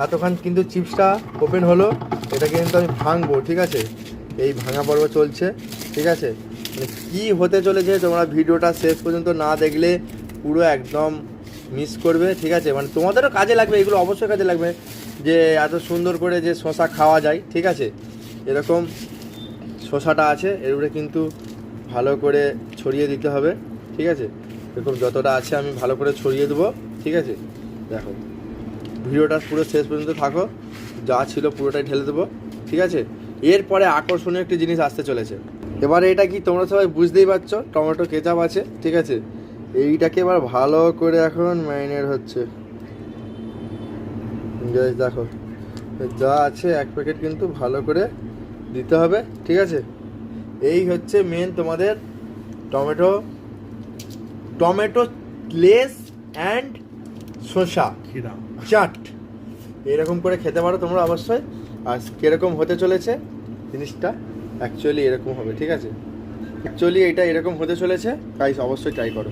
এতক্ষণ কিন্তু চিপসটা ওপেন হলো, এটাকে কিন্তু আমি ভাঙবো, ঠিক আছে। এই ভাঙা পর্ব চলছে, ঠিক আছে। মানে কী হতে চলেছে তোমরা ভিডিওটা শেষ পর্যন্ত না দেখলে পুরো একদম মিস করবে, ঠিক আছে। মানে তোমাদেরও কাজে লাগবে, এগুলো অবশ্যই কাজে লাগবে, যে এত সুন্দর করে যে শশা খাওয়া যায়, ঠিক আছে। এরকম শশাটা আছে, এর উপরে কিন্তু ভালো করে ছড়িয়ে দিতে হবে, ঠিক আছে। এরকম যতটা আছে আমি ভালো করে ছড়িয়ে দেবো, ঠিক আছে। দেখো ভিডিওটা পুরো শেষ পর্যন্ত থাকো, যা ছিল পুরোটাই ঢেলে দেবো, ঠিক আছে। এরপরে আকর্ষণীয় একটি জিনিস আসতে চলেছে। এবারে এটা কি তোমরা সবাই বুঝতেই পারছো, টমেটো কেচাপ আছে, ঠিক আছে। এইটাকে এবার ভালো করে এখন ম্যারিনেট হচ্ছে। দেখো যা আছে এক প্যাকেট কিন্তু ভালো করে দিতে হবে, ঠিক আছে। এই হচ্ছে মেন তোমাদের টমেটো টমেটো লেস অ্যান্ড শসা চাট। এরকম করে খেতে পারো তোমরা অবশ্যই। আর কীরকম হতে চলেছে জিনিসটা, অ্যাকচুয়ালি এরকম হবে, ঠিক আছে। অ্যাকচুয়ালি এটা এরকম হতে চলেছে, গাইস অবশ্যই ট্রাই করো।